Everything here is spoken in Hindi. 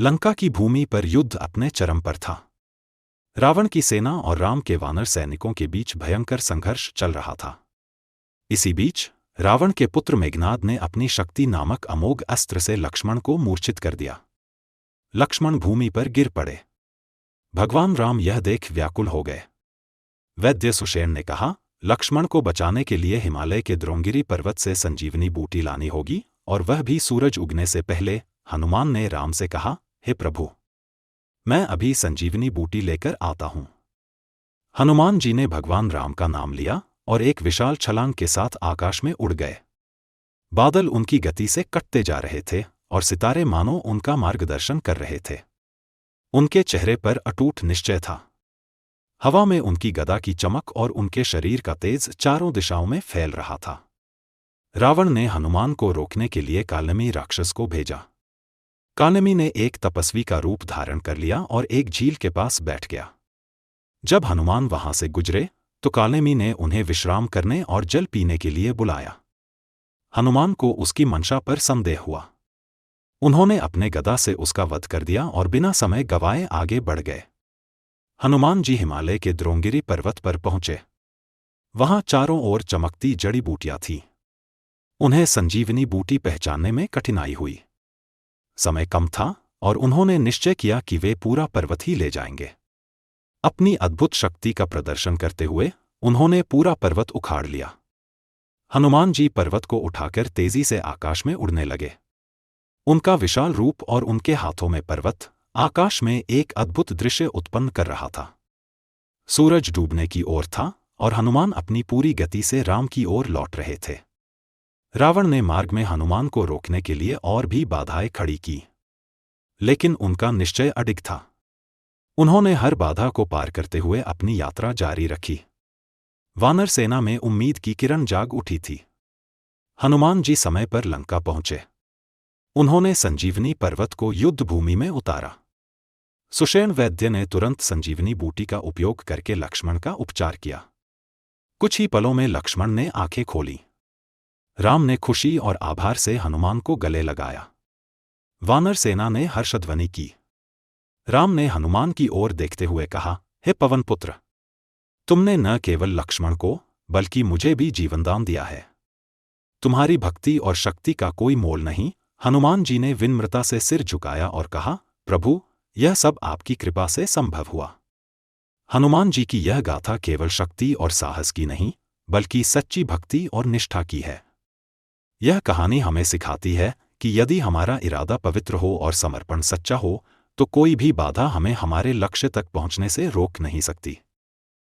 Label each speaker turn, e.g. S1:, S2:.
S1: लंका की भूमि पर युद्ध अपने चरम पर था। रावण की सेना और राम के वानर सैनिकों के बीच भयंकर संघर्ष चल रहा था। इसी बीच रावण के पुत्र मेघनाद ने अपनी शक्ति नामक अमोघ अस्त्र से लक्ष्मण को मूर्छित कर दिया। लक्ष्मण भूमि पर गिर पड़े। भगवान राम यह देख व्याकुल हो गए। वैद्य सुषेण ने कहा, लक्ष्मण को बचाने के लिए हिमालय के द्रोणगिरि पर्वत से संजीवनी बूटी लानी होगी, और वह भी सूरज उगने से पहले। हनुमान ने राम से कहा, हे प्रभु, मैं अभी संजीवनी बूटी लेकर आता हूं। हनुमान जी ने भगवान राम का नाम लिया और एक विशाल छलांग के साथ आकाश में उड़ गए। बादल उनकी गति से कटते जा रहे थे और सितारे मानो उनका मार्गदर्शन कर रहे थे। उनके चेहरे पर अटूट निश्चय था। हवा में उनकी गदा की चमक और उनके शरीर का तेज चारों दिशाओं में फैल रहा था। रावण ने हनुमान को रोकने के लिए कालनेमी राक्षस को भेजा। कालनेमी ने एक तपस्वी का रूप धारण कर लिया और एक झील के पास बैठ गया। जब हनुमान वहां से गुजरे तो कालनेमी ने उन्हें विश्राम करने और जल पीने के लिए बुलाया। हनुमान को उसकी मंशा पर संदेह हुआ। उन्होंने अपने गदा से उसका वध कर दिया और बिना समय गवाए आगे बढ़ गए। हनुमान जी हिमालय के द्रोणगिरि पर्वत पर पहुंचे। वहां चारों ओर चमकती जड़ी बूटियां थीं। उन्हें संजीवनी बूटी पहचानने में कठिनाई हुई। समय कम था और उन्होंने निश्चय किया कि वे पूरा पर्वत ही ले जाएंगे। अपनी अद्भुत शक्ति का प्रदर्शन करते हुए उन्होंने पूरा पर्वत उखाड़ लिया। हनुमान जी पर्वत को उठाकर तेजी से आकाश में उड़ने लगे। उनका विशाल रूप और उनके हाथों में पर्वत आकाश में एक अद्भुत दृश्य उत्पन्न कर रहा था। सूरज डूबने की ओर था और हनुमान अपनी पूरी गति से राम की ओर लौट रहे थे। रावण ने मार्ग में हनुमान को रोकने के लिए और भी बाधाएं खड़ी की, लेकिन उनका निश्चय अडिग था। उन्होंने हर बाधा को पार करते हुए अपनी यात्रा जारी रखी। वानर सेना में उम्मीद की किरण जाग उठी थी। हनुमान जी समय पर लंका पहुंचे। उन्होंने संजीवनी पर्वत को युद्ध भूमि में उतारा। सुषेण वैद्य ने तुरंत संजीवनी बूटी का उपयोग करके लक्ष्मण का उपचार किया। कुछ ही पलों में लक्ष्मण ने आंखें खोलीं। राम ने खुशी और आभार से हनुमान को गले लगाया। वानर सेना ने हर्षध्वनि की। राम ने हनुमान की ओर देखते हुए कहा, हे पवन पुत्र, तुमने न केवल लक्ष्मण को बल्कि मुझे भी जीवनदान दिया है। तुम्हारी भक्ति और शक्ति का कोई मोल नहीं। हनुमान जी ने विनम्रता से सिर झुकाया और कहा, प्रभु, यह सब आपकी कृपा से संभव हुआ। हनुमान जी की यह गाथा केवल शक्ति और साहस की नहीं, बल्कि सच्ची भक्ति और निष्ठा की है। यह कहानी हमें सिखाती है कि यदि हमारा इरादा पवित्र हो और समर्पण सच्चा हो, तो कोई भी बाधा हमें हमारे लक्ष्य तक पहुंचने से रोक नहीं सकती।